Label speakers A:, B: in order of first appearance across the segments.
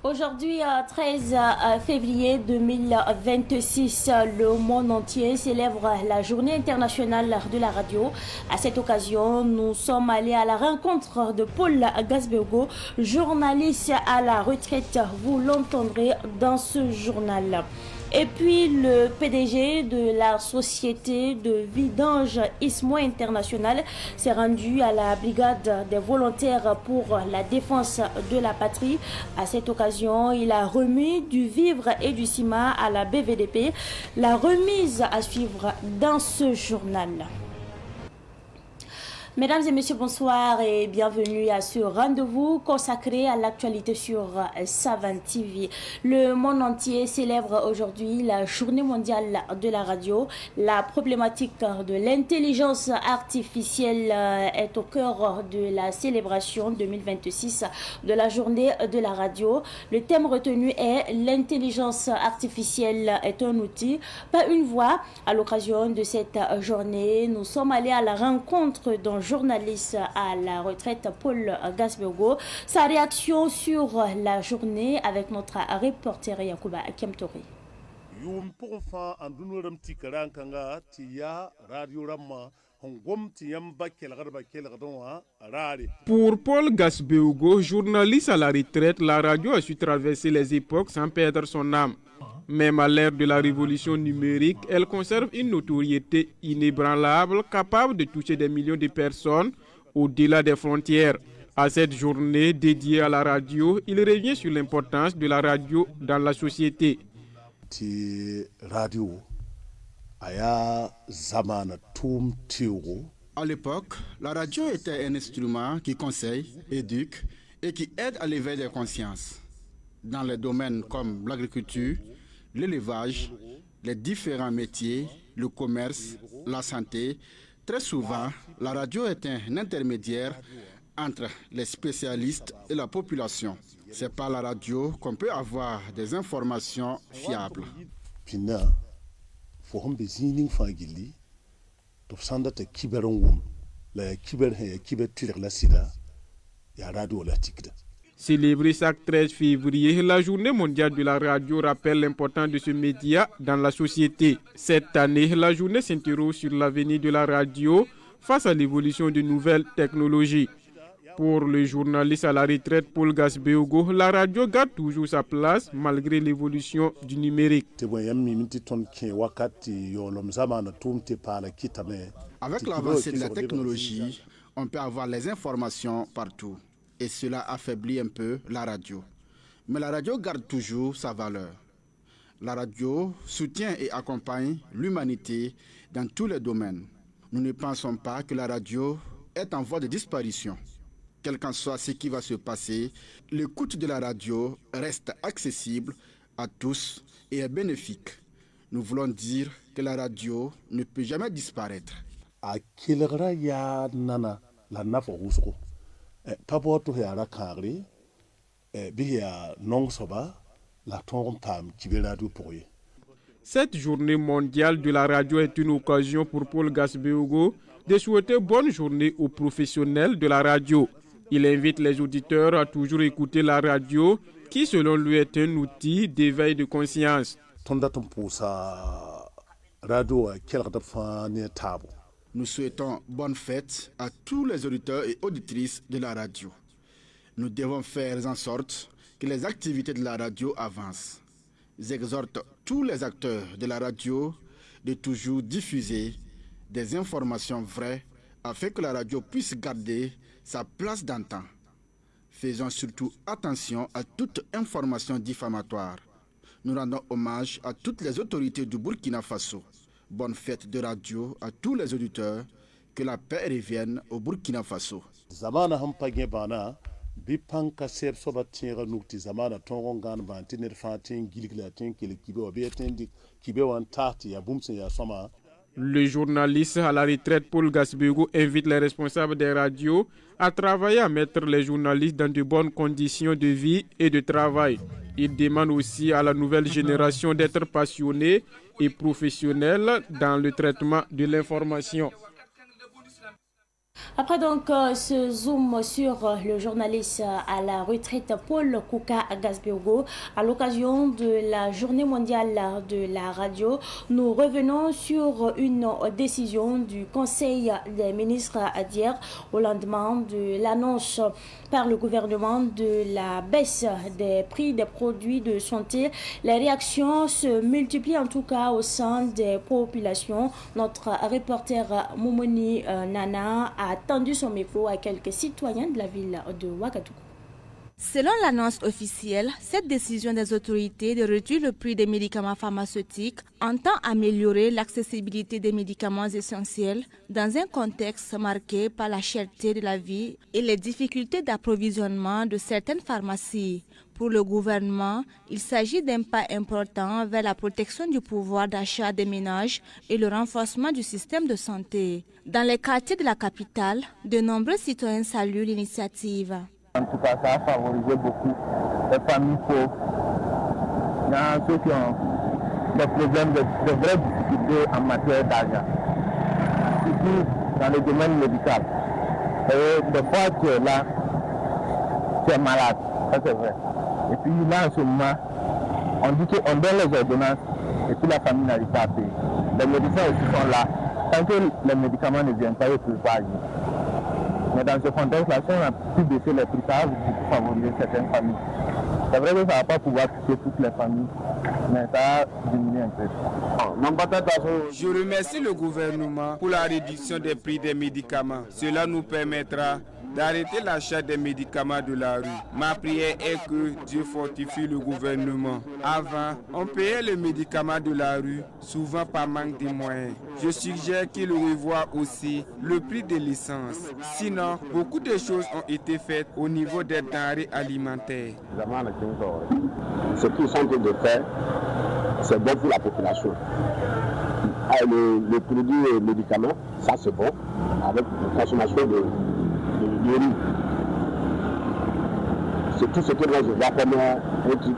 A: Aujourd'hui, 13 février 2026, le monde entier célèbre la journée internationale de la radio. À cette occasion, nous sommes allés à la rencontre de Paul Gasbergo, journaliste à la retraite. Vous l'entendrez dans ce journal. Et puis le PDG de la société de vidange ISMO International s'est rendu à la brigade des volontaires pour la défense de la patrie. À cette occasion, il a remis du vivre et du ciment à la BVDP. La remise à suivre dans ce journal. Mesdames et messieurs, bonsoir et bienvenue à ce rendez-vous consacré à l'actualité sur Savane TV. Le monde entier célèbre aujourd'hui la journée mondiale de la radio. La problématique de l'intelligence artificielle est au cœur de la célébration 2026 de la journée de la radio. Le thème retenu est l'intelligence artificielle est un outil, pas une voix. À l'occasion de cette journée, nous sommes allés à la rencontre d'un journaliste à la retraite, Paul Gasbergo. Sa réaction sur la journée avec notre reporter Yacouba Kemtori.
B: Pour Paul Gasbergo, journaliste à la retraite, la radio a su traverser les époques sans perdre son âme. Même à l'ère de la révolution numérique, elle conserve une notoriété inébranlable, capable de toucher des millions de personnes au-delà des frontières. À cette journée dédiée à la radio, il revient sur l'importance de la radio dans la société.
C: À l'époque, la radio était un instrument qui conseille, éduque et qui aide à l'éveil des consciences. Dans les domaines comme l'agriculture, l'élevage, les différents métiers, le commerce, la santé, très souvent, la radio est un intermédiaire entre les spécialistes et la population. C'est par la radio qu'on peut avoir des informations fiables.
B: Célébrée chaque 13 février, la journée mondiale de la radio rappelle l'importance de ce média dans la société. Cette année, la journée s'interroge sur l'avenir de la radio face à l'évolution de nouvelles technologies. Pour le journaliste à la retraite Paul Gasbergo, la radio garde toujours sa place malgré l'évolution du numérique.
C: Avec l'avancée de la technologie, on peut avoir les informations partout. Et cela affaiblit un peu la radio. Mais la radio garde toujours sa valeur. La radio soutient et accompagne l'humanité dans tous les domaines. Nous ne pensons pas que la radio est en voie de disparition. Quel qu'en soit ce qui va se passer, l'écoute de la radio reste accessible à tous et est bénéfique. Nous voulons dire que la radio ne peut jamais disparaître.
B: Cette journée mondiale de la radio est une occasion pour Paul Gasbergo de souhaiter bonne journée aux professionnels de la radio. Il invite les auditeurs à toujours écouter la radio qui selon lui est un outil d'éveil de conscience.
C: Nous souhaitons bonne fête à tous les auditeurs et auditrices de la radio. Nous devons faire en sorte que les activités de la radio avancent. J'exhorte tous les acteurs de la radio de toujours diffuser des informations vraies afin que la radio puisse garder sa place d'antan. Faisons surtout attention à toute information diffamatoire. Nous rendons hommage à toutes les autorités du Burkina Faso. Bonne fête de radio à tous les auditeurs. Que la paix revienne au Burkina Faso.
B: Le journaliste à la retraite Paul Gasbergo invite les responsables des radios à travailler à mettre les journalistes dans de bonnes conditions de vie et de travail. Il demande aussi à la nouvelle génération d'être passionnée et professionnelle dans le traitement de l'information.
A: Après donc ce zoom sur le journaliste à la retraite Paul Kouka Gasbiogo, à l'occasion de la journée mondiale de la radio, nous revenons sur une décision du Conseil des ministres d'hier au lendemain de l'annonce par le gouvernement de la baisse des prix des produits de santé. Les réactions se multiplient en tout cas au sein des populations. Notre reporter Momoni Nana a tendu son micro à quelques citoyens de la ville de Ouagadougou.
D: Selon l'annonce officielle, cette décision des autorités de réduire le prix des médicaments pharmaceutiques entend améliorer l'accessibilité des médicaments essentiels dans un contexte marqué par la cherté de la vie et les difficultés d'approvisionnement de certaines pharmacies. Pour le gouvernement, il s'agit d'un pas important vers la protection du pouvoir d'achat des ménages et le renforcement du système de santé. Dans les quartiers de la capitale, de nombreux citoyens saluent l'initiative.
E: En tout cas, ça a favorisé beaucoup les familles pauvres. Il y a ceux qui ont des problèmes, de vraies difficultés en matière d'argent, surtout dans le domaine médical. Et des fois, tu es là, tu es malade, ça c'est vrai. Et puis là, en ce moment, on dit qu'on donne les ordonnances et puis la famille n'arrive pas à payer. Les médecins aussi sont là. Tant que les médicaments ne viennent pas, ils ne peuvent pas agir. Mais dans ce contexte-là, si on a pu baisser les prix, ça va beaucoup favoriser certaines familles. C'est vrai que ça ne va pas pouvoir toucher toutes les familles, mais ça va diminuer un peu.
B: Je remercie le gouvernement pour la réduction des prix des médicaments. Cela nous permettra d'arrêter l'achat des médicaments de la rue. Ma prière est que Dieu fortifie le gouvernement. Avant, on payait les médicaments de la rue, souvent par manque de moyens. Je suggère qu'il revoie aussi le prix de l'essence. Sinon, beaucoup de choses ont été faites au niveau des denrées alimentaires.
E: Ce qu'ils sont en train de faire, c'est bon pour la population. Le produit médicament, ça c'est bon, avec la consommation de riz. C'est tout ce que moi je vois comme un truc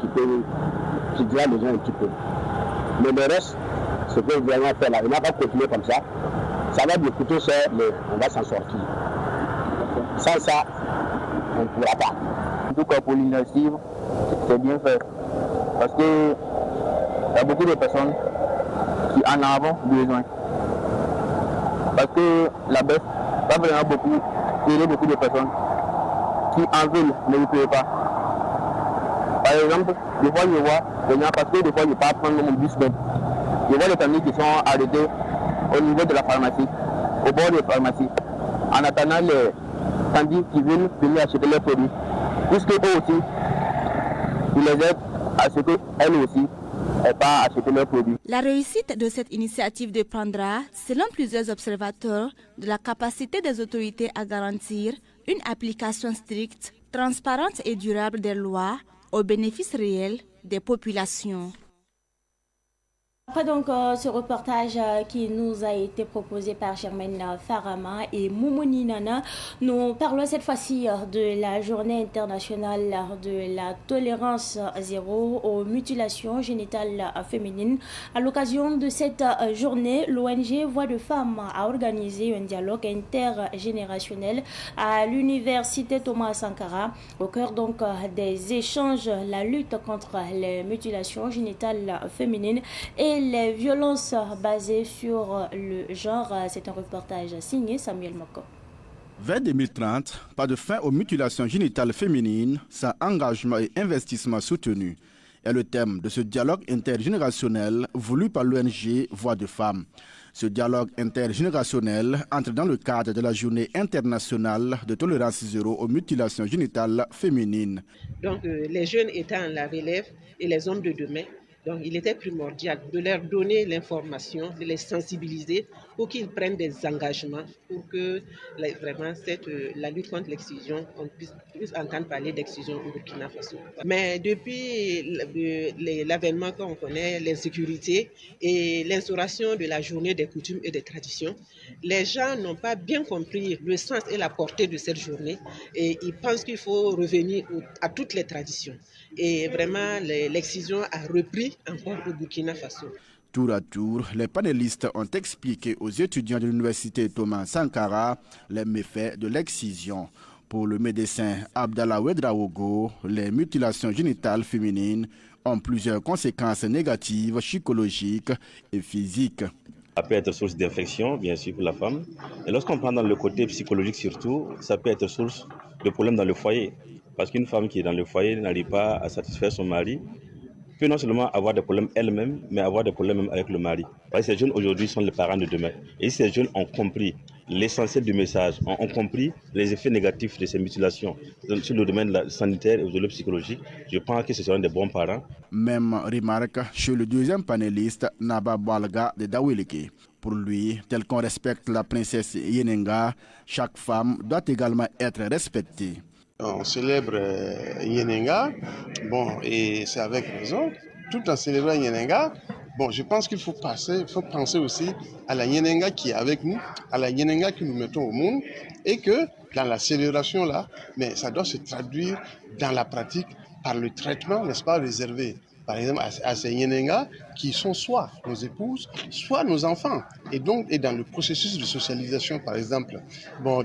E: qui doit les gens un petit peu. Mais le reste, ce que nous allons faire là, on n'a pas continué comme ça. Ça va nous coûter cher, mais on va s'en sortir. Sans ça, on ne pourra pas. En tout cas pour l'initiative, c'est bien fait. Parce que il y a beaucoup de personnes qui en ont besoin. Parce que la baisse va vraiment beaucoup aider beaucoup de personnes qui en veulent, mais ne peuvent pas. Par exemple, des fois je vois les gens, parce que des fois je ne peux pas prendre mon bus même. Je vois les familles qui sont arrêtées au niveau de la pharmacie, au bord de la pharmacie, en attendant les candidats qui veulent venir acheter leurs produits. Puisque eux aussi, ils les aident à ce qu'elles aussi n'aient pas acheté leurs produits.
D: La réussite de cette initiative dépendra, selon plusieurs observateurs, de la capacité des autorités à garantir une application stricte, transparente et durable des lois au bénéfice réel des populations.
A: Après donc ce reportage qui nous a été proposé par Germaine Farama et Moumouni Nana, nous parlons cette fois-ci de la journée internationale de la tolérance zéro aux mutilations génitales féminines. À l'occasion de cette journée, l'ONG Voix de Femmes a organisé un dialogue intergénérationnel à l'université Thomas Sankara. Au cœur donc des échanges, la lutte contre les mutilations génitales féminines et les violences basées sur le genre. C'est un reportage signé Samuel Moko.
C: Vers 2030, pas de fin aux mutilations génitales féminines, sans engagement et investissement soutenu est le thème de ce dialogue intergénérationnel voulu par l'ONG Voix de Femmes. Ce dialogue intergénérationnel entre dans le cadre de la journée internationale de tolérance zéro aux mutilations génitales féminines.
F: Donc les jeunes étant la relève et les hommes de demain, donc il était primordial de leur donner l'information, de les sensibiliser pour qu'ils prennent des engagements pour que vraiment la lutte contre l'excision, on puisse entendre parler d'excision au Burkina Faso. Mais depuis l'avènement qu'on connaît, l'insécurité et l'instauration de la journée des coutumes et des traditions, les gens n'ont pas bien compris le sens et la portée de cette journée et ils pensent qu'il faut revenir à toutes les traditions. Et vraiment, l'excision a repris encore au Burkina Faso.
C: Tour à tour, les panélistes ont expliqué aux étudiants de l'université Thomas Sankara les méfaits de l'excision. Pour le médecin Abdallah Ouedraogo, les mutilations génitales féminines ont plusieurs conséquences négatives, psychologiques et physiques.
G: Ça peut être source d'infection, bien sûr, pour la femme. Et lorsqu'on prend dans le côté psychologique surtout, ça peut être source de problèmes dans le foyer. Parce qu'une femme qui est dans le foyer n'arrive pas à satisfaire son mari, peut non seulement avoir des problèmes elle-même, mais avoir des problèmes même avec le mari. Parce que ces jeunes aujourd'hui sont les parents de demain. Et si ces jeunes ont compris l'essentiel du message, ont compris les effets négatifs de ces mutilations sur le domaine sanitaire et psychologique, je pense que ce seront des bons parents.
C: Même remarque chez le deuxième panéliste, Naba Balga de Dawiliki. Pour lui, tel qu'on respecte la princesse Yenenga, chaque femme doit également être respectée.
H: On célèbre Yenenga, et c'est avec raison. Tout en célébrant Yenenga, je pense qu'il faut penser aussi à la Yenenga qui est avec nous, à la Yenenga que nous mettons au monde, et que dans la célébration là, mais ça doit se traduire dans la pratique par le traitement, n'est-ce pas, réservé. Par exemple, à ces Yenenga qui sont soit nos épouses, soit nos enfants. Et donc, dans le processus de socialisation, par exemple,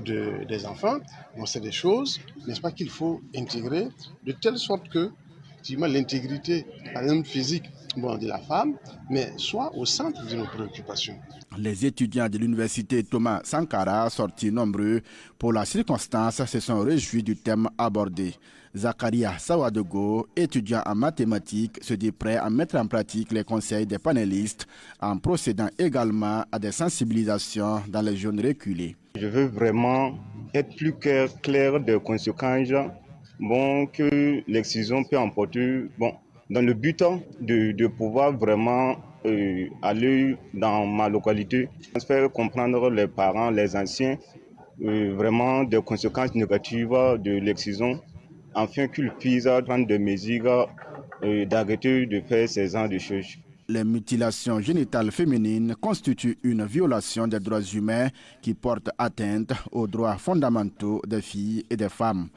H: des enfants, c'est des choses, n'est-ce pas, qu'il faut intégrer de telle sorte que, effectivement, l'intégrité, par exemple, physique de la femme, mais soit au centre de nos préoccupations.
C: Les étudiants de l'université Thomas Sankara, sortis nombreux pour la circonstance, se sont réjouis du thème abordé. Zakaria Sawadogo, étudiant en mathématiques, se dit prêt à mettre en pratique les conseils des panélistes en procédant également à des sensibilisations dans les zones reculées.
I: Je veux vraiment être plus clair des conséquences que l'excision peut emporter dans le but de pouvoir vraiment aller dans ma localité, faire comprendre les parents, les anciens, vraiment des conséquences négatives de l'excision, afin qu'ils puissent prendre des mesures d'arrêter de faire ces genres de choses.
C: Les mutilations génitales féminines constituent une violation des droits humains qui porte atteinte aux droits fondamentaux des filles et des femmes.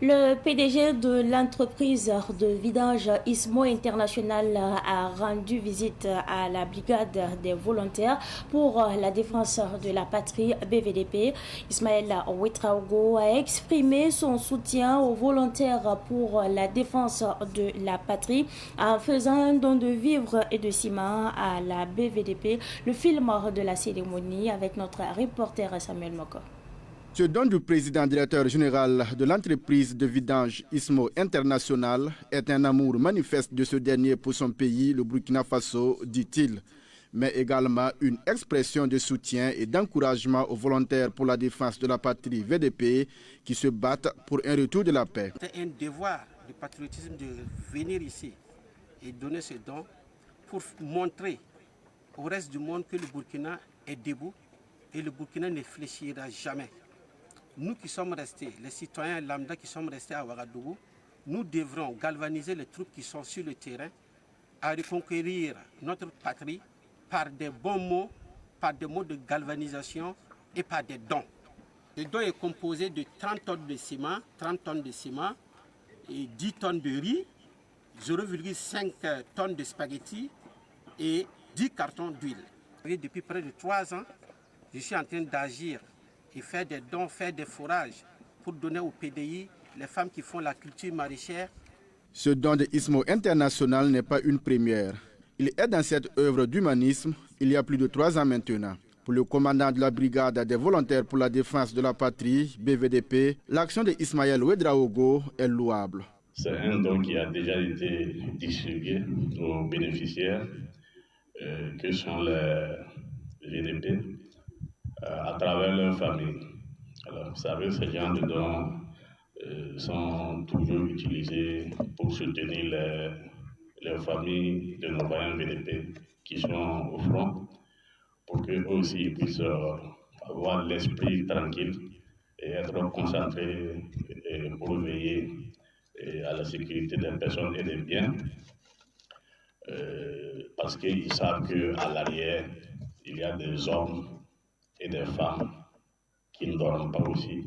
A: Le PDG de l'entreprise de vidange ISMO International a rendu visite à la brigade des volontaires pour la défense de la patrie BVDP. Ismaël Ouedraogo a exprimé son soutien aux volontaires pour la défense de la patrie en faisant un don de vivres et de ciment à la BVDP. Le film de la cérémonie avec notre reporter Samuel Moko.
C: Ce don du président directeur général de l'entreprise de vidange ISMO International est un amour manifeste de ce dernier pour son pays, le Burkina Faso, dit-il, mais également une expression de soutien et d'encouragement aux volontaires pour la défense de la patrie VDP qui se battent pour un retour de la paix.
J: C'est un devoir de patriotisme de venir ici et donner ce don pour montrer au reste du monde que le Burkina est debout et le Burkina ne fléchira jamais. Nous qui sommes restés, les citoyens lambda qui sommes restés à Ouagadougou, nous devrons galvaniser les troupes qui sont sur le terrain à reconquérir notre patrie par des bons mots, par des mots de galvanisation et par des dons. Le don est composé de 30 tonnes de ciment et 10 tonnes de riz, 0,5 tonnes de spaghettis et 10 cartons d'huile. Depuis près de 3 ans, je suis en train d'agir et faire des dons, faire des forages pour donner au PDI les femmes qui font la culture maraîchère.
C: Ce don de ISMO International n'est pas une première. Il est dans cette œuvre d'humanisme il y a plus de 3 ans maintenant. Pour le commandant de la brigade des volontaires pour la défense de la patrie, BVDP, l'action de Ismaël Ouedraogo est louable.
K: C'est un don qui a déjà été distribué aux bénéficiaires, que sont les VDP, à travers leur famille. Alors, vous savez, ces gens de dons sont toujours utilisés pour soutenir les familles de nos voyants VDP qui sont au front, pour qu'eux aussi puissent avoir l'esprit tranquille et être concentrés pour veiller à la sécurité des personnes et des biens, parce qu'ils savent qu'à l'arrière, il y a des hommes et des femmes qui ne dorment pas aussi,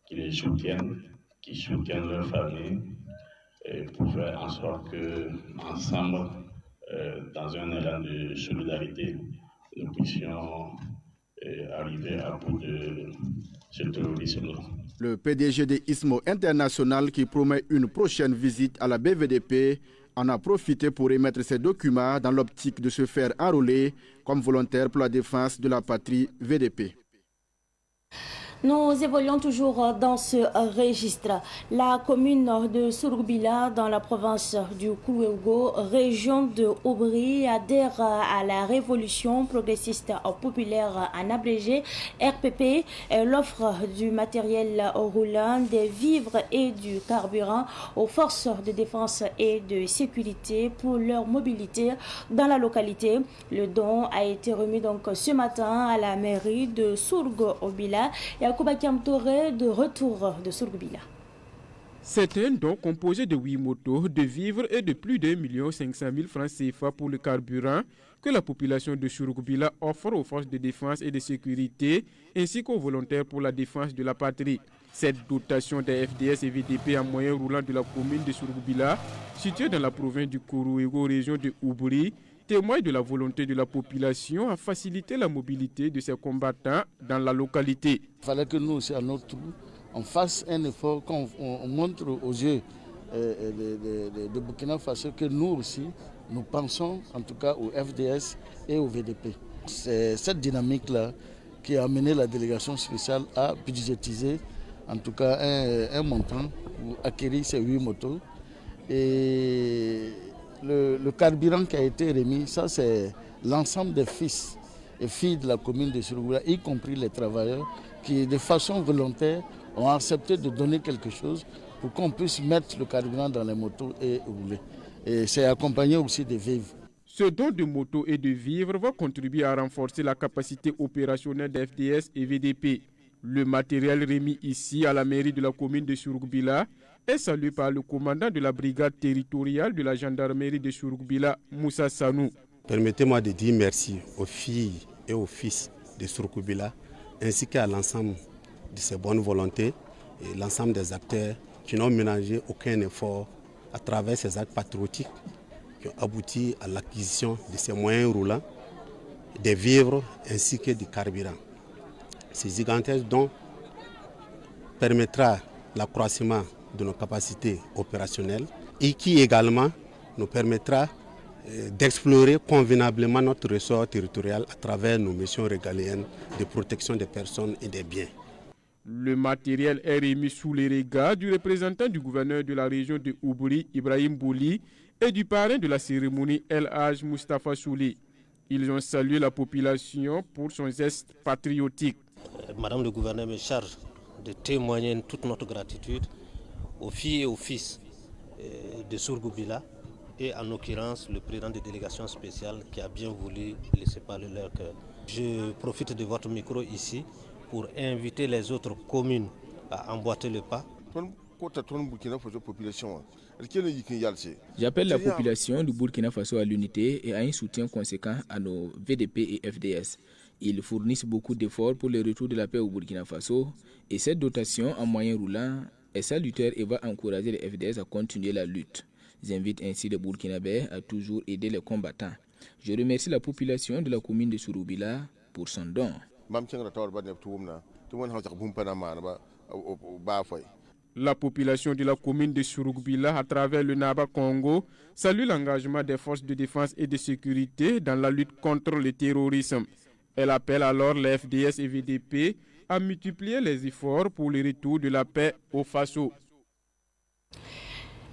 K: qui les soutiennent, qui soutiennent leur famille, pour faire en sorte qu'ensemble, dans un élan de solidarité, nous puissions arriver à bout de ce terrorisme-là.
C: Le PDG de ISMO International, qui promet une prochaine visite à la BVDP, en a profité pour émettre ses documents dans l'optique de se faire enrôler comme volontaire pour la défense de la patrie VDP.
A: Nous évoluons toujours dans ce registre. La commune de Souroubila, dans la province du Kouéougo, région de Oubri, adhère à la révolution progressiste populaire en abrégé RPP. Elle offre du matériel roulant, des vivres et du carburant aux forces de défense et de sécurité pour leur mobilité dans la localité. Le don a été remis donc ce matin à la mairie de Souroubila et Koubakiam Touré de retour de Souroubila.
B: C'est un don composé de 8 motos, de vivres et de plus d'1 500 000 francs CFA pour le carburant que la population de Souroubila offre aux forces de défense et de sécurité ainsi qu'aux volontaires pour la défense de la patrie. Cette dotation des FDS et VDP en moyen roulant de la commune de Souroubila, située dans la province du Kourouégo, région de Oubri, témoigne de la volonté de la population à faciliter la mobilité de ses combattants dans la localité.
L: Il fallait que nous aussi, à notre tour, on fasse un effort, qu'on montre aux yeux de Burkina Faso que nous aussi, nous pensons en tout cas au FDS et au VDP. C'est cette dynamique-là qui a amené la délégation spéciale à budgétiser en tout cas un montant pour acquérir ces 8 motos. Et le carburant qui a été remis, ça c'est l'ensemble des fils et filles de la commune de Souroubila, y compris les travailleurs, qui de façon volontaire ont accepté de donner quelque chose pour qu'on puisse mettre le carburant dans les motos et rouler. Et c'est accompagné aussi des vivres.
B: Ce don de motos et de vivres va contribuer à renforcer la capacité opérationnelle des FDS et VDP. Le matériel remis ici à la mairie de la commune de Souroubila est salué par le commandant de la brigade territoriale de la gendarmerie de Souroubila, Moussa Sanou.
M: Permettez-moi de dire merci aux filles et aux fils de Souroubila ainsi qu'à l'ensemble de ces bonnes volontés et l'ensemble des acteurs qui n'ont ménagé aucun effort à travers ces actes patriotiques qui ont abouti à l'acquisition de ces moyens roulants, des vivres ainsi que du carburant. Ces gigantesques dons permettra l'accroissement de nos capacités opérationnelles et qui également nous permettra d'explorer convenablement notre ressort territorial à travers nos missions régaliennes de protection des personnes et des biens.
B: Le matériel est remis sous les regards du représentant du gouverneur de la région de Oubri, Ibrahim Bouli, et du parrain de la cérémonie El Haj Mustafa Souli. Ils ont salué la population pour son geste patriotique.
N: Madame le gouverneur me charge de témoigner toute notre gratitude aux filles et aux fils de Souroubila et en l'occurrence le président de délégation spéciale qui a bien voulu laisser parler leur cœur. Je profite de votre micro ici pour inviter les autres communes à emboîter le pas.
O: J'appelle la population du Burkina Faso à l'unité et à un soutien conséquent à nos VDP et FDS. Ils fournissent beaucoup d'efforts pour le retour de la paix au Burkina Faso et cette dotation en moyen roulant est salutaire et va encourager les FDS à continuer la lutte. J'invite ainsi les Burkinabés à toujours aider les combattants. Je remercie la population de la commune de Souroubila pour son don.
B: La population de la commune de Souroubila, à travers le Naba Congo, salue l'engagement des forces de défense et de sécurité dans la lutte contre le terrorisme. Elle appelle alors les FDS et VDP à multiplier les efforts pour le retour de la paix au Faso.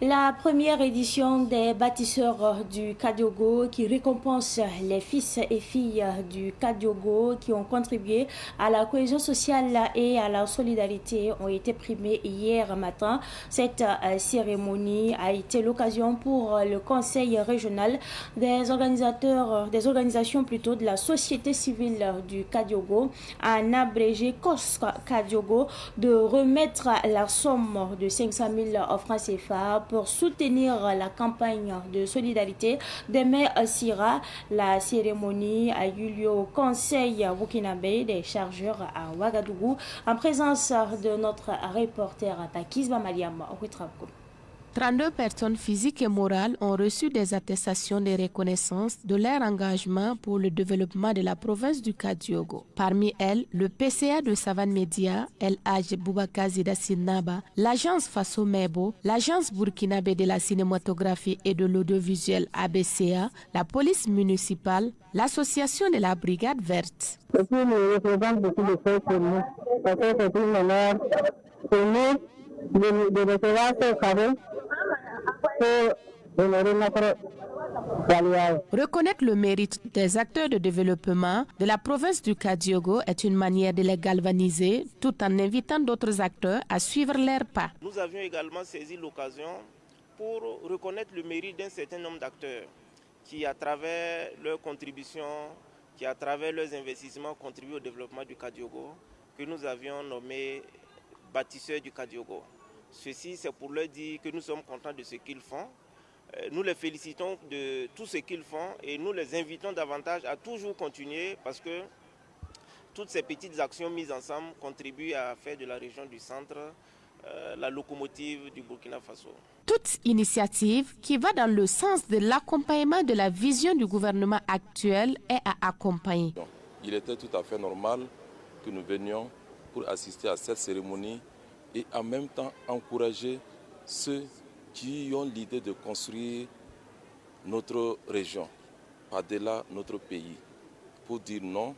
A: La première édition des bâtisseurs du Kadiogo qui récompense les fils et filles du Kadiogo qui ont contribué à la cohésion sociale et à la solidarité ont été primés hier matin. Cette cérémonie a été l'occasion pour le conseil régional des organisations de la société civile du Kadiogo, en abrégé COS Kadiogo, de remettre la somme de 500 000 francs CFA pour soutenir la campagne de solidarité d'Aimé Sira. La cérémonie a eu lieu au Conseil burkinabé des chargeurs à Ouagadougou en présence de notre reporter Takis Bamaliam.
P: 32 personnes physiques et morales ont reçu des attestations de reconnaissance de leur engagement pour le développement de la province du Kadiogo. Parmi elles, le PCA de Savane Media, El Hadj Boubacar Zida Sinaba, l'agence Faso Mebo, l'agence burkinabé de la cinématographie et de l'audiovisuel ABCA, la police municipale, l'association de la Brigade Verte.
Q: Ceci nous représente beaucoup de choses pour nous, parce que c'est une honneur pour nous de recevoir ce cadeau pour honorer notre alliage.
P: Reconnaître le mérite des acteurs de développement de la province du Kadiogo est une manière de les galvaniser tout en invitant d'autres acteurs à suivre leurs pas.
R: Nous avions également saisi l'occasion pour reconnaître le mérite d'un certain nombre d'acteurs qui, à travers leurs contributions, qui, à travers leurs investissements, contribuent au développement du Kadiogo, que nous avions nommé bâtisseurs du Kadiogo. Ceci, c'est pour leur dire que nous sommes contents de ce qu'ils font. Nous les félicitons de tout ce qu'ils font et nous les invitons davantage à toujours continuer parce que toutes ces petites actions mises ensemble contribuent à faire de la région du centre la locomotive du Burkina Faso.
P: Toute initiative qui va dans le sens de l'accompagnement de la vision du gouvernement actuel est à accompagner.
S: Il était tout à fait normal que nous venions pour assister à cette cérémonie et en même temps encourager ceux qui ont l'idée de construire notre région, par-delà notre pays, pour dire non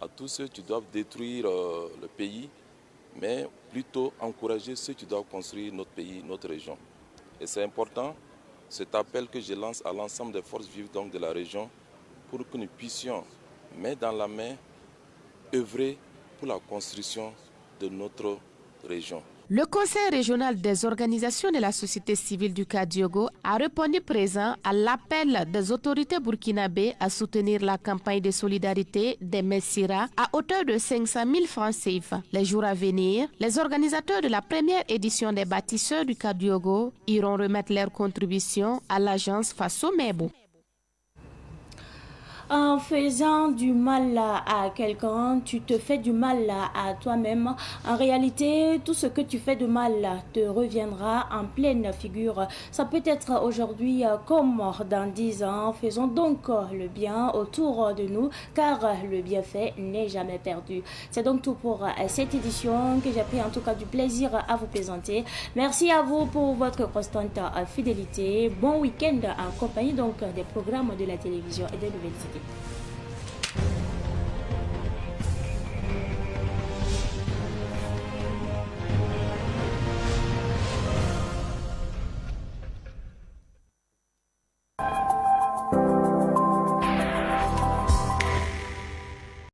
S: à tous ceux qui doivent détruire le pays, mais plutôt encourager ceux qui doivent construire notre pays, notre région. Et c'est important, cet appel que je lance à l'ensemble des forces vives donc, de la région, pour que nous puissions, main dans la main, œuvrer pour la construction de notre région.
P: Le Conseil régional des organisations de la société civile du Kadiogo a répondu présent à l'appel des autorités burkinabées à soutenir la campagne de solidarité des Messira à hauteur de 500 000 francs CFA. Les jours à venir, les organisateurs de la première édition des bâtisseurs du Kadiogo iront remettre leurs contributions à l'agence Faso Mebo.
A: En faisant du mal à quelqu'un, tu te fais du mal à toi-même. En réalité, tout ce que tu fais de mal te reviendra en pleine figure. Ça peut être aujourd'hui comme dans 10 ans. Faisons donc le bien autour de nous, car le bienfait n'est jamais perdu. C'est donc tout pour cette édition que j'ai pris en tout cas du plaisir à vous présenter. Merci à vous pour votre constante fidélité. Bon week-end en compagnie donc des programmes de la télévision et de Nouvelle Cité.